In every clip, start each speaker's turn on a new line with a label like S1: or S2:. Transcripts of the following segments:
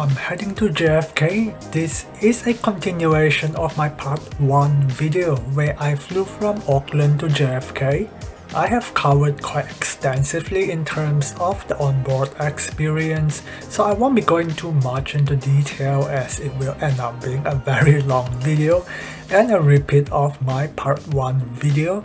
S1: I'm heading to JFK. This is a continuation of my part 1 video where I flew from Auckland to JFK. I have covered quite extensively in terms of the onboard experience, so I won't be going too much into detail as it will end up being a very long video and a repeat of my part 1 video.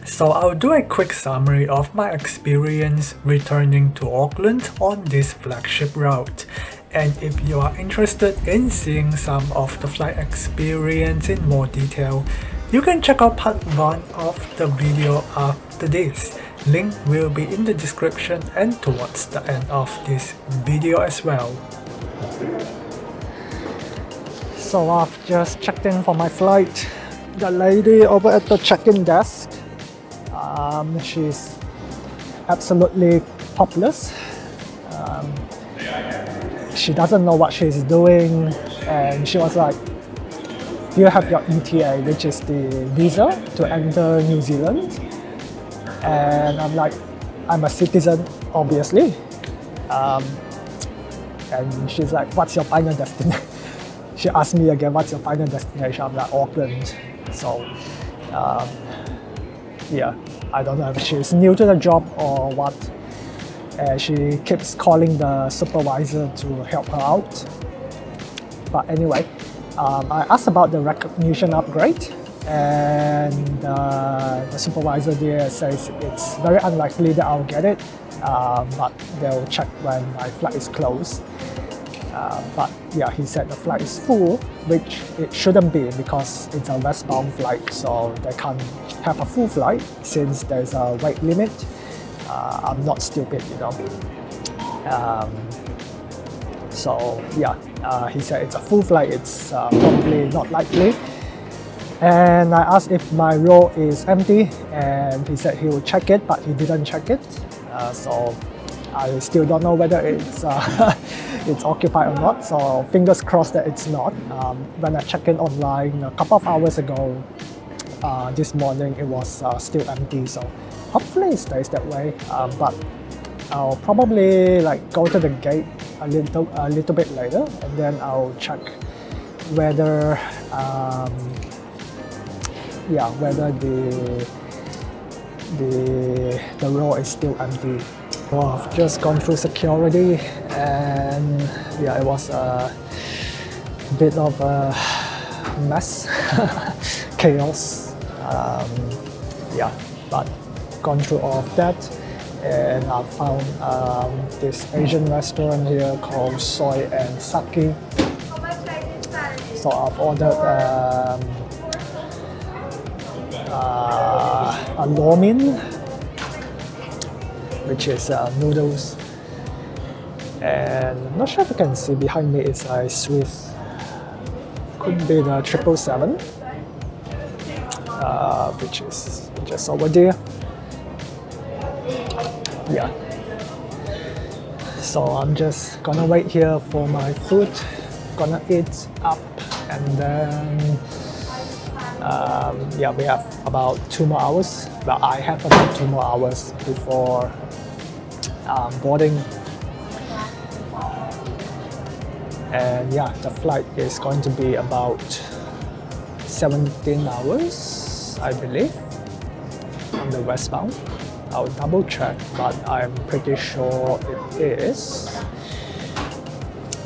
S1: So I'll do a quick summary of my experience returning to Auckland on this flagship route. And if you are interested in seeing some of the flight experience in more detail, you can check out part 1 of the video after this. Link will be in the description and towards the end of this video as well. So I've just checked in for my flight. The lady over at the check-in desk, she's absolutely topless. She doesn't know what she's doing, and she was like, "Do you have your ETA, which is the visa to enter New Zealand?" And I'm like, "I'm a citizen, obviously." And she's like, "What's your final destination?" She asked me again, "What's your final destination?" I'm like, "Auckland." So, yeah, I don't know if she's new to the job or what. She keeps calling the supervisor to help her out. But anyway, I asked about the recognition upgrade, and the supervisor there says it's very unlikely that I'll get it, but they'll check when my flight is closed. But yeah, he said the flight is full, which it shouldn't be because it's a westbound flight, so they can't have a full flight since there's a weight limit. I'm not stupid, you know. So yeah, he said it's a full flight, it's probably not likely. And I asked if my row is empty, and he said he will check it, but he didn't check it. So I still don't know whether it's it's occupied or not. So fingers crossed that it's not. When I checked in online a couple of hours ago, this morning it was still empty. So hopefully it stays that way. But I'll probably go to the gate a little bit later, and then I'll check whether whether the row is still empty. Well, I've just gone through security, and yeah, it was a bit of a mess, chaos. Yeah, but gone through all of that, and I found this Asian restaurant here called Soy and Sake. So I've ordered a lomin, which is noodles, and I'm not sure if you can see behind me, it's a Swiss, could be the 777, which is just over there. Yeah, so I'm just gonna wait here for my food, gonna eat up, and then yeah, we have about 2 more hours. Well, I have about 2 more hours before boarding. And yeah, the flight is going to be about 17 hours, I believe, on the westbound. I'll double check, but I'm pretty sure it is.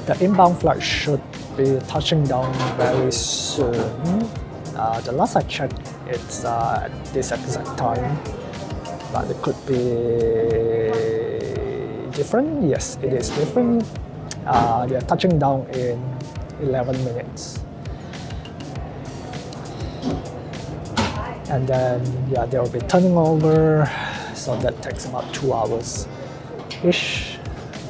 S1: The inbound flight should be touching down very soon. The last I checked, it's at this exact time, but it could be different. Yes, it is different. They're touching down in 11 minutes. And then, yeah, they'll be turning over, so that takes about 2 hours-ish.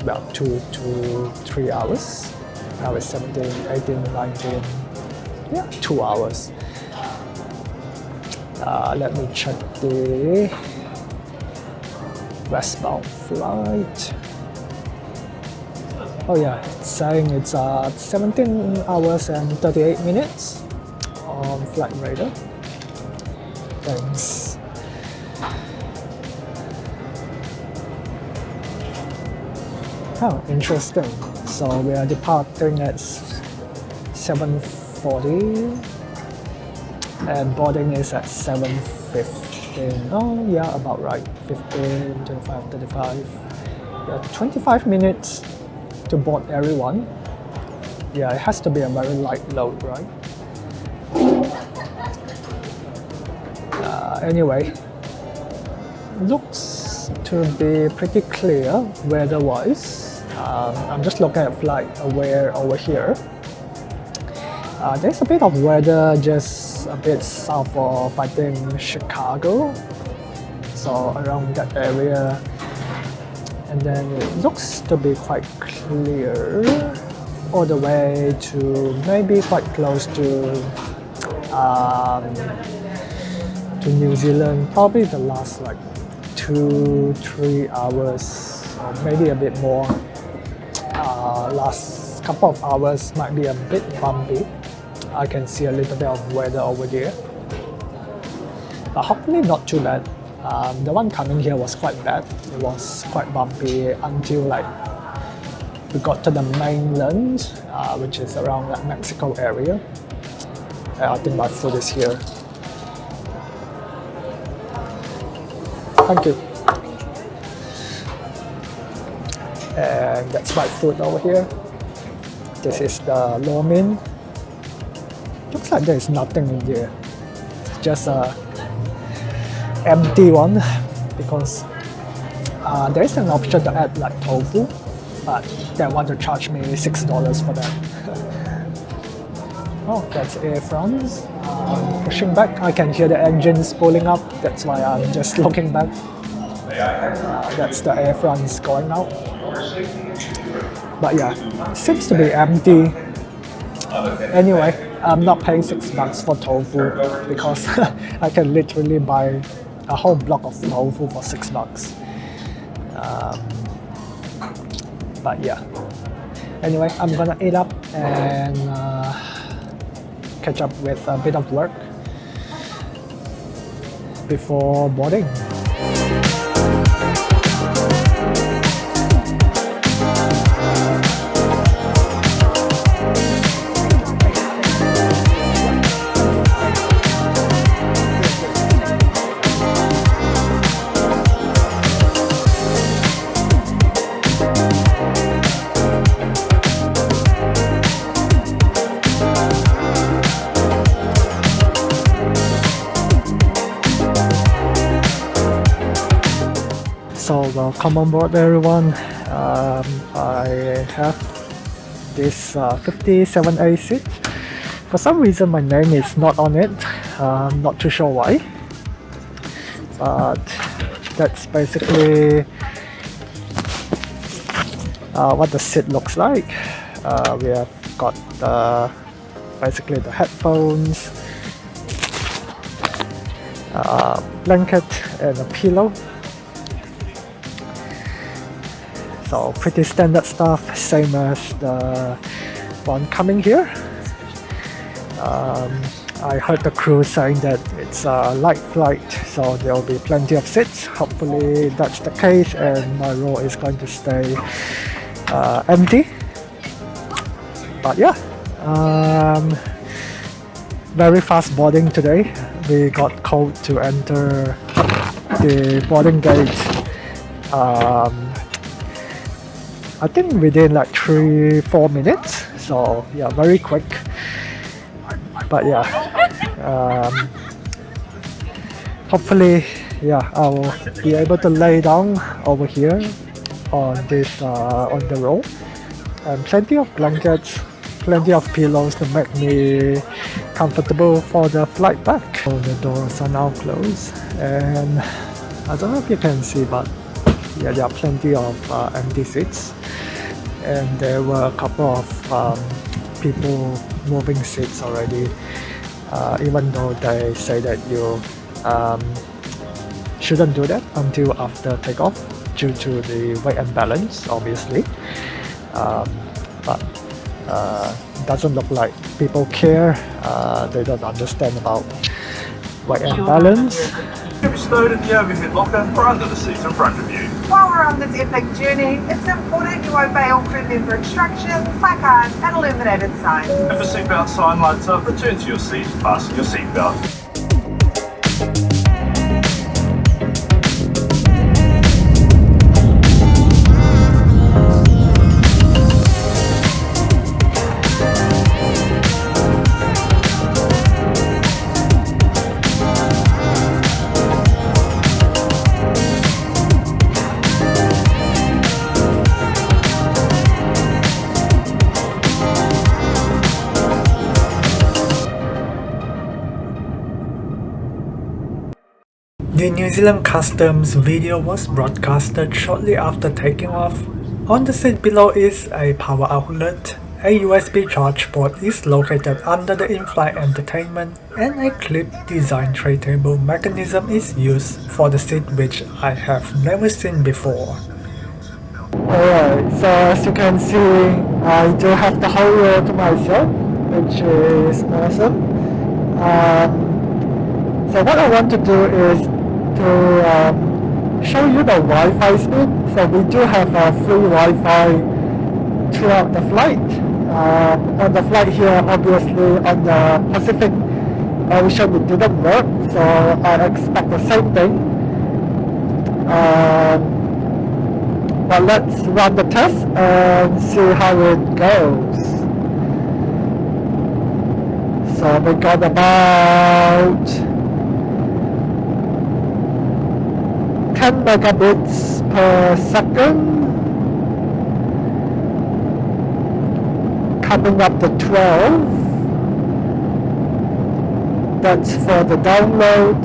S1: Well, 2 to 3 hours. Now it's 17, 18, 19, yeah, 2 hours. Let me check the westbound flight. Oh yeah, it's saying it's 17 hours and 38 minutes on Flight Radar. Thanks. Oh, interesting. So we are departing at 7:40 and boarding is at 7:15. Oh yeah, about right. 15, 25, 35. Yeah, 25 minutes to board everyone. Yeah, it has to be a very light load, right? Anyway, looks to be pretty clear weather-wise. I'm just looking at flight aware over here. There's a bit of weather just a bit south of, I think, Chicago. So around that area. And then it looks to be quite clear all the way to maybe quite close to New Zealand. Probably the last like 2-3 hours or maybe a bit more. Last couple of hours might be a bit bumpy. I can see a little bit of weather over there, but hopefully not too bad. The one coming here was quite bad. It was quite bumpy until like we got to the mainland, which is around that Mexico area. I think my food is here. Thank you. And that's my food over here. This is the lo mein. Looks like there's nothing in there. It's just a empty one because there is an option to add like tofu, but they want to charge me $6 for that. Oh, that's Air France. Pushing back, I can hear the engines pulling up. That's why I'm just looking back. That's the Air France going out. But yeah, it seems to be empty. Anyway, I'm not paying $6 for tofu because I can literally buy a whole block of tofu for $6. But yeah. Anyway, I'm gonna eat up and catch up with a bit of work before boarding. So welcome on board everyone. I have this 57A seat. For some reason my name is not on it. I'm not too sure why. But that's basically what the seat looks like. We have got basically the headphones, blanket and a pillow. So pretty standard stuff, same as the one coming here. I heard the crew saying that it's a light flight, so there will be plenty of seats. Hopefully that's the case and my row is going to stay empty. But yeah, very fast boarding today. We got called to enter the boarding gate. I think within like 3-4 minutes, so yeah, very quick. But yeah, hopefully, yeah, I'll be able to lay down over here on this on the row, and plenty of blankets, plenty of pillows to make me comfortable for the flight back. So the doors are now closed, and I don't know if you can see, but yeah, there are plenty of empty seats. And there were a couple of people moving seats already, even though they say that you shouldn't do that until after takeoff due to the weight and balance, obviously. But it doesn't look like people care. They don't understand about weight and balance.
S2: Stowed in the overhead locker or under the seats in front of you. While we're on this epic journey, it's important you obey all crew member instructions, placards and illuminated signs.
S3: If the seatbelt sign lights up, return to your seat, fasten your seatbelt.
S1: The New Zealand Customs video was broadcasted shortly after taking off. On the seat below is a power outlet, a USB charge port is located under the in-flight entertainment, and a clip-designed tray table mechanism is used for the seat, which I have never seen before. Alright, so as you can see, I do have the whole row to myself, which is awesome. So what I want to do is to show you the Wi-Fi speed. So we do have a free Wi-Fi throughout the flight. On the flight here, obviously on the Pacific Ocean it didn't work, so I expect the same thing. But let's run the test and see how it goes. So we got about 10 megabits per second, coming up to 12. That's for the download.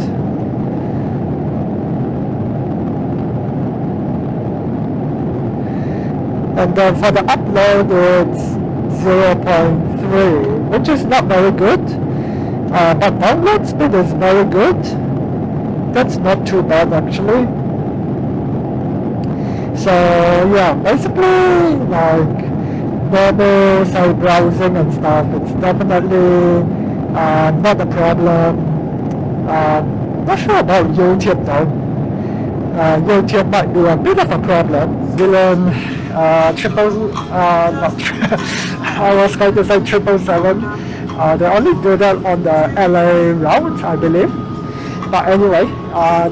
S1: And then for the upload it's 0.3, which is not very good, but download speed is very good. That's not too bad actually. So yeah, basically like normal site browsing and stuff, it's definitely not a problem. Not sure about YouTube though. YouTube might be a bit of a problem. Dylan, I was going to say 777. They only do that on the LA route, I believe. But anyway,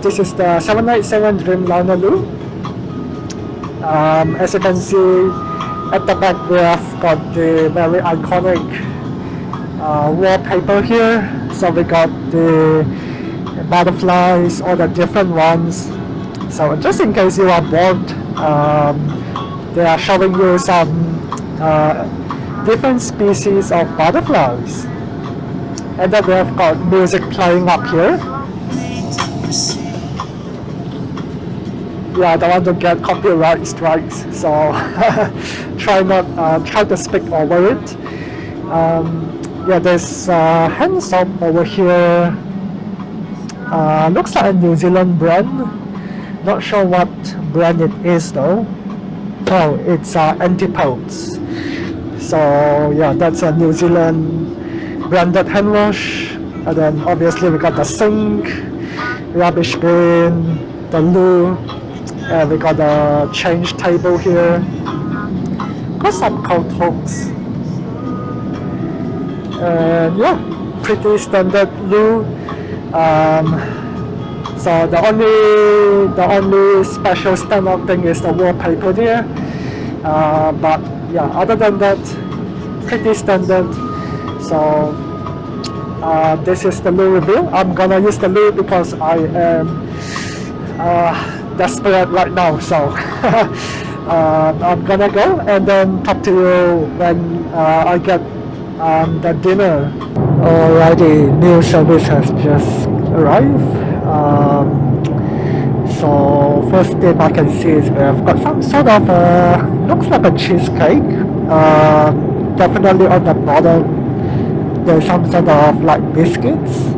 S1: this is the 787 Dreamliner Loo. As you can see, at the back we have got the very iconic wallpaper here. So we got the butterflies, all the different ones. So just in case you are bored, they are showing you some different species of butterflies. And then we have got music playing up here. Yeah, I don't want to get copyright strikes, so try to speak over it. Yeah, there's hand soap over here. Looks like a New Zealand brand. Not sure what brand it is though. Oh, it's Antipodes. So yeah, that's a New Zealand branded hand wash. And then obviously we got the sink, rubbish bin, the loo, and we got a change table here. Got some coat hooks. And yeah, pretty standard loo. So the only special standout thing is the wallpaper there. But yeah, other than that, pretty standard. So this is the loo review. I'm gonna use the loo because I am desperate right now. So I'm gonna go and then talk to you when I get the dinner. Alrighty, new service has just arrived. So first thing I can see is we've got some sort of looks like a cheesecake. Definitely on the bottom there's some sort of like biscuits,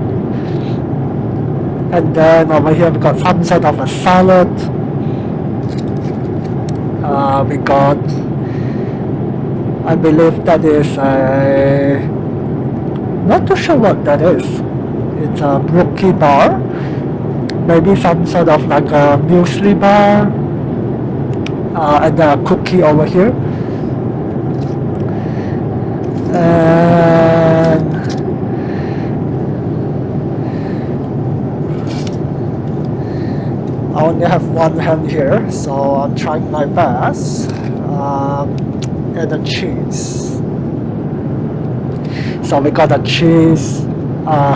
S1: and then over here we've got some sort of a salad. We got, I believe that is a, not too sure what that is. It's a brookie bar, maybe some sort of like a muesli bar. and a cookie over here. And I only have one hand here, so I'm trying my best. And a cheese. So we got a cheese,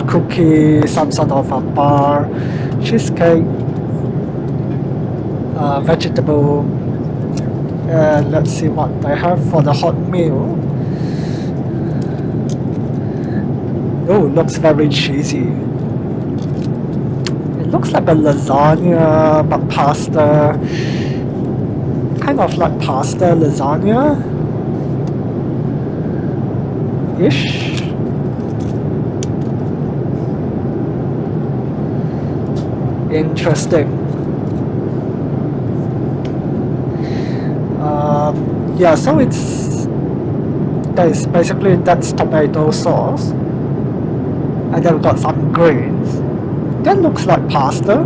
S1: cookie, some sort of a bar, cheesecake, vegetable, and let's see what I have for the hot meal. Oh, looks very cheesy. It looks like a lasagna, but pasta. Kind of like pasta lasagna ish. Interesting. Yeah, so that's basically that's tomato sauce, and then we got some greens. That looks like pasta,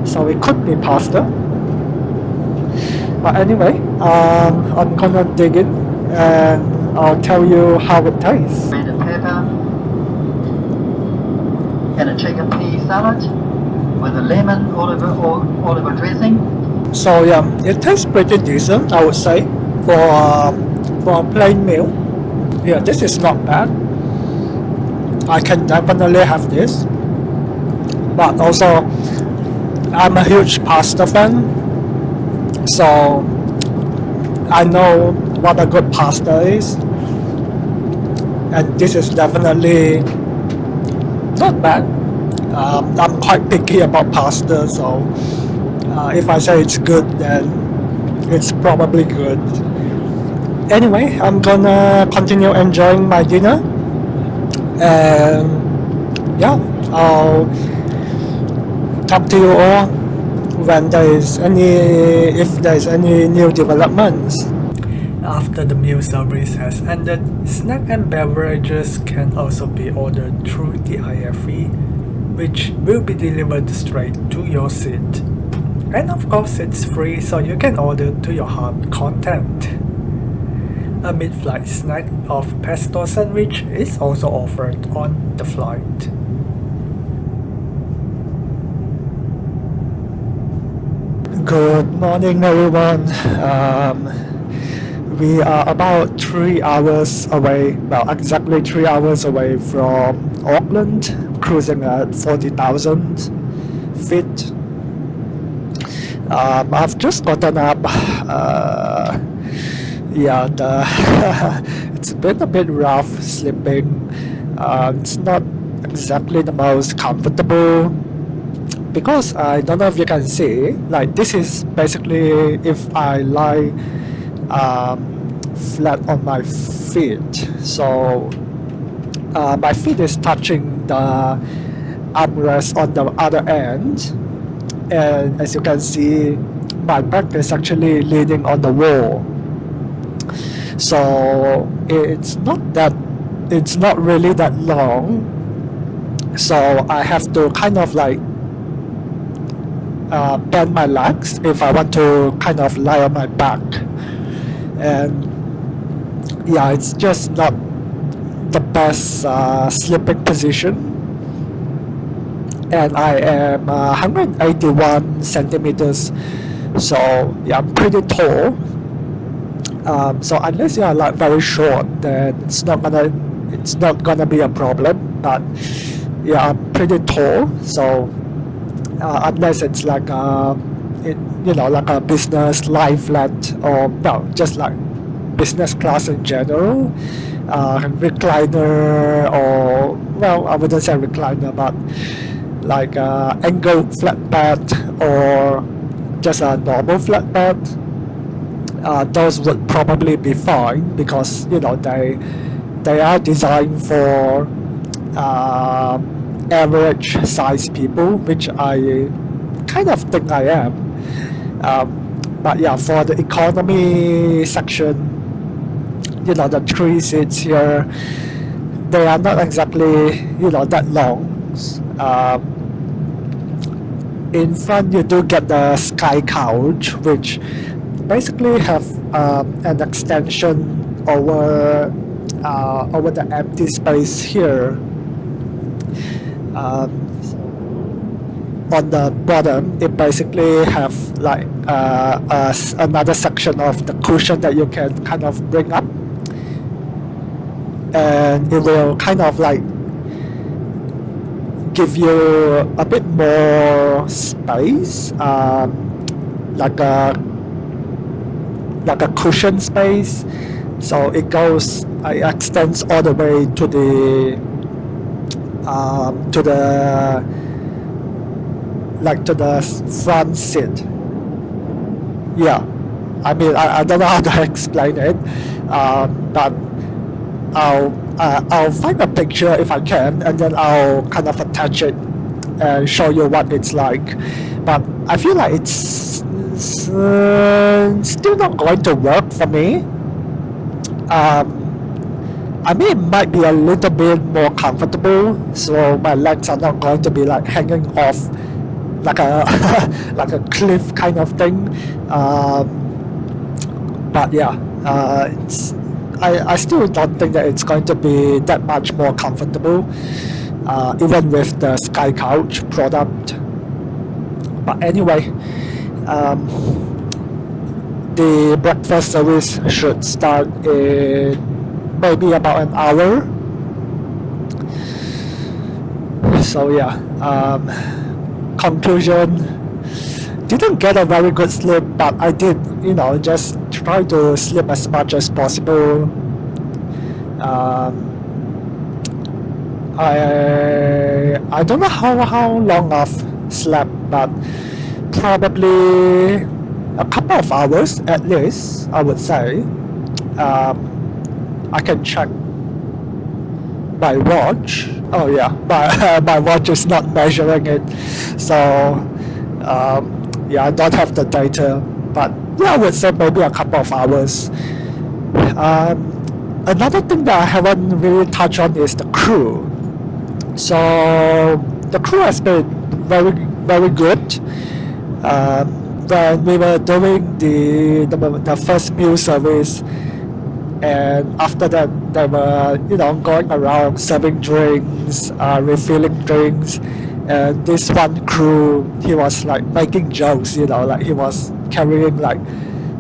S1: so it could be pasta. But anyway, I'm gonna dig in and I'll tell you how it tastes.
S4: Red pepper and a chicken pea salad with a lemon olive dressing.
S1: So yeah, it tastes pretty decent, I would say, for a plain meal. Yeah, this is not bad. I can definitely have this. But also, I'm a huge pasta fan, so I know what a good pasta is, and this is definitely not bad. I'm quite picky about pasta, so if I say it's good, then it's probably good. Anyway, I'm gonna continue enjoying my dinner, and yeah, I'll talk to you all when if there's any new developments. After the meal service has ended, snack and beverages can also be ordered through the IFE, which will be delivered straight to your seat. And of course it's free, so you can order to your heart content. A mid-flight snack of pesto sandwich is also offered on the flight. Good morning everyone. We are about 3 hours away, well exactly 3 hours away from Auckland, cruising at 40,000 feet. I've just gotten up. Yeah, it's been a bit rough sleeping. It's not exactly the most comfortable, because I don't know if you can see, like this is basically if I lie flat on my feet. So my feet is touching the armrest on the other end, and as you can see, my back is actually leaning on the wall. So it's not really that long. So I have to kind of like bend my legs if I want to kind of lie on my back. And yeah, it's just not the best sleeping position. And I am 181 centimeters, so yeah, I'm pretty tall. So unless you are like very short, then it's not gonna be a problem. But yeah, I'm pretty tall, so unless it's like like a business lie flat, or no, just like business class in general, recliner, or well, I wouldn't say recliner, but like angled flatbed or just a normal flatbed. Those would probably be fine, because they are designed for average size people, which I kind of think I am. But yeah, for the economy section, the 3 seats here, they are not exactly that long. in front you do get the sky couch, which basically have an extension over the empty space here. On the bottom, it basically have like another section of the cushion that you can kind of bring up, and it will kind of like give you a bit more space, like a cushion space. So it extends all the way to the front seat. Yeah, I mean, I don't know how to explain it, but I'll find a picture if I can, and then I'll kind of attach it and show you what it's like. But I feel like it's still not going to work for me. I mean, it might be a little bit more comfortable, so my legs are not going to be like hanging off like a like a cliff kind of thing. But yeah, I still don't think that it's going to be that much more comfortable, even with the Sky Couch product. But anyway, the breakfast service should start in maybe about an hour. So yeah, conclusion, didn't get a very good sleep, but I did, just try to sleep as much as possible. I don't know how long I've slept, but probably a couple of hours at least, I would say. I can check my watch. Oh yeah, my watch is not measuring it, so yeah, I don't have the data, but yeah, I would say maybe a couple of hours. Another thing that I haven't really touched on is the crew. So the crew has been very good. When we were doing the first meal service, and after that they were going around serving drinks, refilling drinks, and this one crew, he was like making jokes, like he was carrying like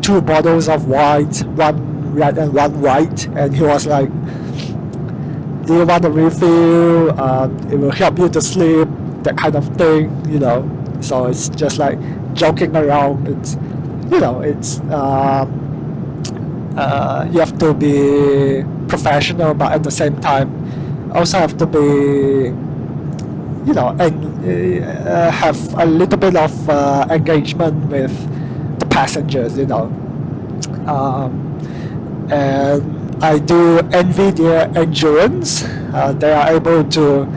S1: 2 bottles of wine, one red and one white, and he was like, do you want a refill, it will help you to sleep, that kind of thing. So it's just like joking around. It's you have to be professional, but at the same time also have to be and have a little bit of engagement with the passengers. And I do envy their endurance. They are able to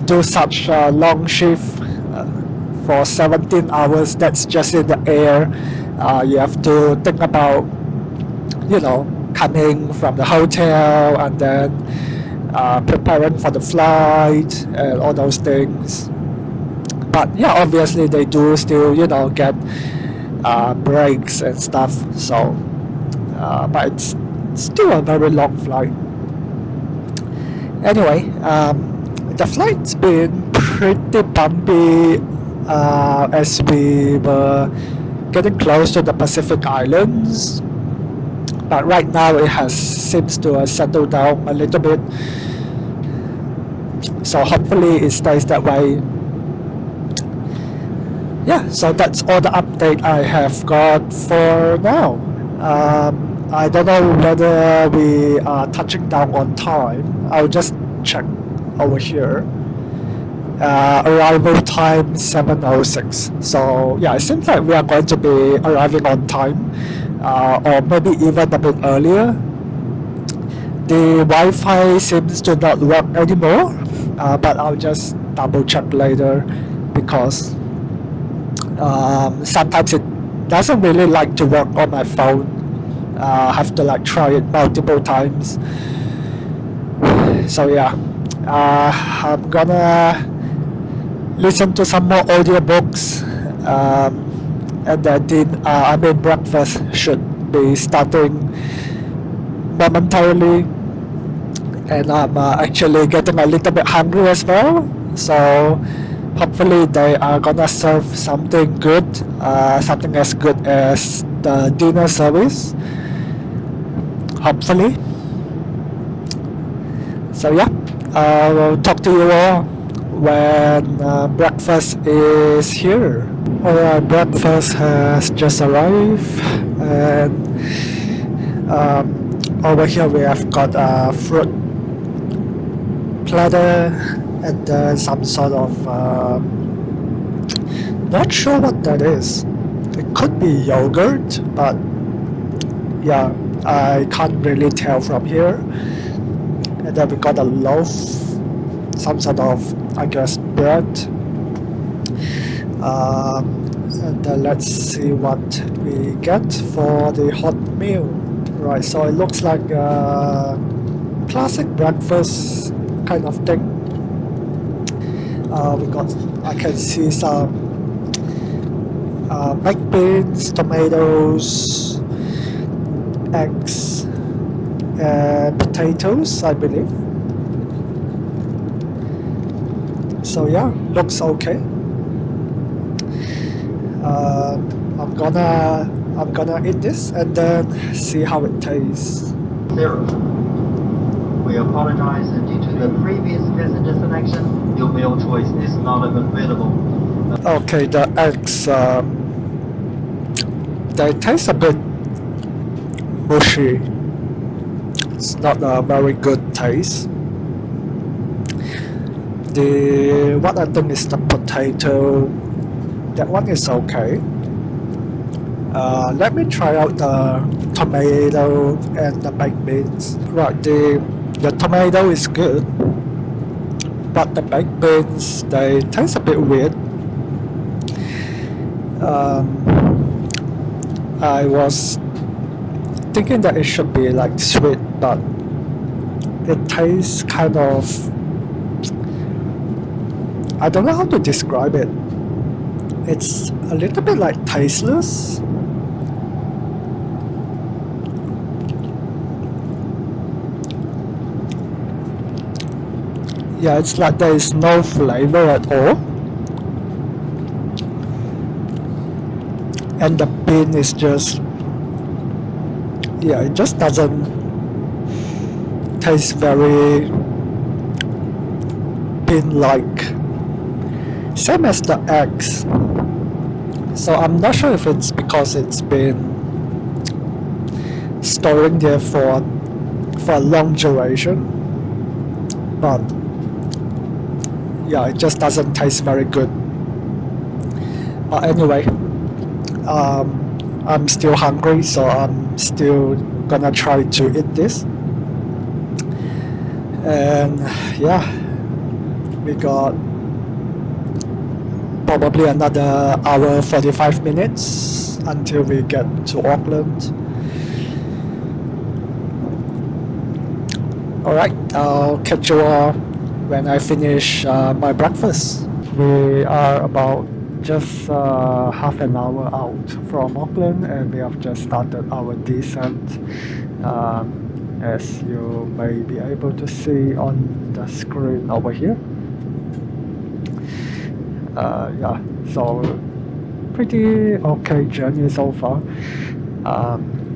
S1: do such a long shift for 17 hours. That's just in the air. You have to think about coming from the hotel, and then preparing for the flight and all those things. But yeah, obviously they do still get breaks and stuff. So but it's still a very long flight. Anyway, the flight's been pretty bumpy as we were getting close to the Pacific Islands, but right now it seems to settle down a little bit, so hopefully it stays that way. Yeah, so that's all the update I have got for now. I don't know whether we are touching down on time. I'll just check over here. Arrival time 7:06. So yeah, it seems like we are going to be arriving on time, or maybe even a bit earlier. The Wi-Fi seems to not work anymore, but I'll just double check later, because sometimes it doesn't really like to work on my phone. I have to like try it multiple times. So yeah, I'm gonna listen to some more audiobooks, and then breakfast should be starting momentarily, and I'm actually getting a little bit hungry as well, so hopefully they are gonna serve something good, something as good as the dinner service, hopefully. So yeah, I'll talk to you all when breakfast is here. Alright, breakfast has just arrived, and over here we have got a fruit platter and some sort of not sure what that is. It could be yogurt, but yeah, I can't really tell from here. And then we got a loaf, some sort of, I guess, bread. And then let's see what we get for the hot meal. Right, so it looks like a classic breakfast kind of thing. I can see some baked beans, tomatoes, eggs, and potatoes, I believe. So yeah, looks okay. I'm gonna eat this and then see how it tastes.
S4: Zero. We apologize due to the previous passenger selection. Your meal choice is not available.
S1: Okay, the eggs, they taste a bit mushy. It's not a very good taste. What I think is the potato, that one is okay. Let me try out the tomato and the baked beans. Right, the tomato is good, but the baked beans, they taste a bit weird. I was thinking that it should be like sweet, but it tastes kind of, I don't know how to describe it. It's a little bit like tasteless. Yeah, it's like there is no flavor at all. And the bean is just, yeah, it just doesn't taste very bean-like. Same as the eggs. So I'm not sure if it's because it's been storing there for a long duration, but yeah, it just doesn't taste very good. Anyway, I'm still hungry, so I'm still gonna try to eat this. And yeah, we got probably another hour 45 minutes until we get to Auckland. Alright, I'll catch you all when I finish my breakfast. We are about just half an hour out from Auckland, and we have just started our descent, as you may be able to see on the screen over here. Yeah, so pretty okay journey so far.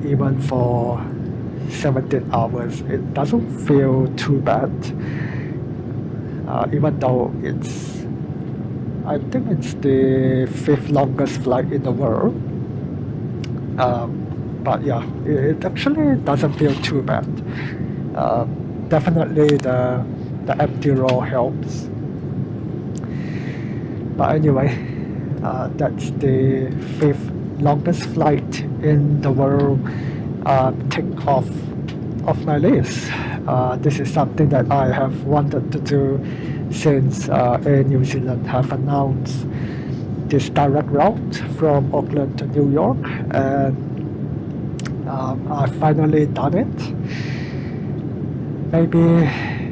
S1: Even for 17 hours, it doesn't feel too bad. Even though I think it's the 5th longest flight in the world. But yeah, it actually doesn't feel too bad. Definitely the empty row helps. But anyway, that's the 5th longest flight in the world tick off my list. This is something that I have wanted to do since Air New Zealand have announced this direct route from Auckland to New York, and I finally done it. Maybe,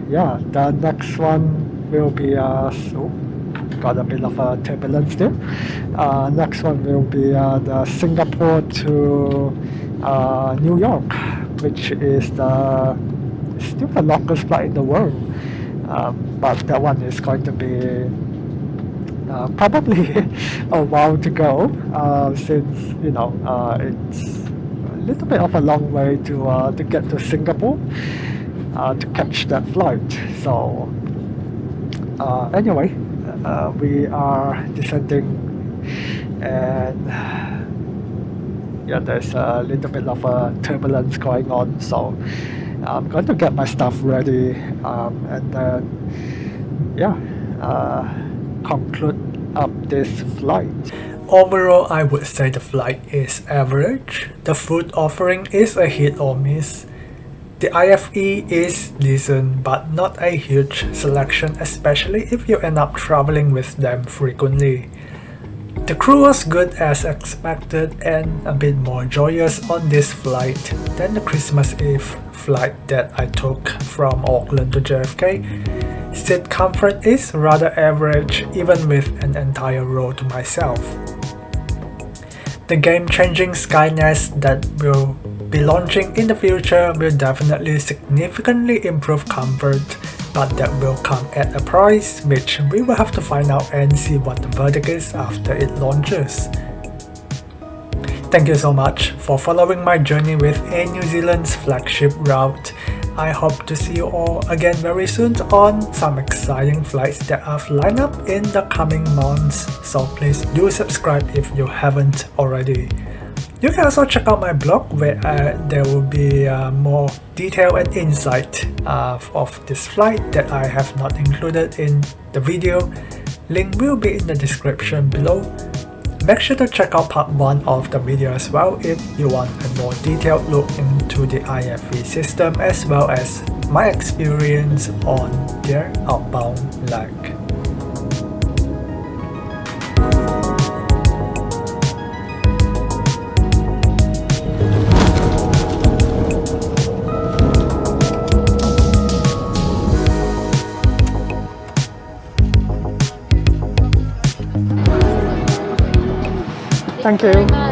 S1: yeah, the next one will be got a bit of a turbulence there. Next one will be the Singapore to New York, which is still the longest flight in the world. But that one is going to be probably a while to go, since it's a little bit of a long way to get to Singapore to catch that flight. So anyway, we are descending, and yeah, there's a little bit of a turbulence going on. So I'm going to get my stuff ready, and then conclude up this flight. Overall, I would say the flight is average. The food offering is a hit or miss. The IFE is decent, but not a huge selection, especially if you end up traveling with them frequently. The crew was good as expected and a bit more joyous on this flight than the Christmas Eve flight that I took from Auckland to JFK. Seat comfort is rather average even with an entire row to myself. The game-changing Skynest that will be launching in the future will definitely significantly improve comfort, but that will come at a price which we will have to find out and see what the verdict is after it launches. Thank you so much for following my journey with Air New Zealand's flagship route. I hope to see you all again very soon on some exciting flights that I've lined up in the coming months, so please do subscribe if you haven't already. You can also check out my blog where there will be more detail and insight of this flight that I have not included in the video. Link will be in the description below. Make sure to check out part 1 of the video as well if you want a more detailed look into the IFE system as well as my experience on their outbound leg. Thank you.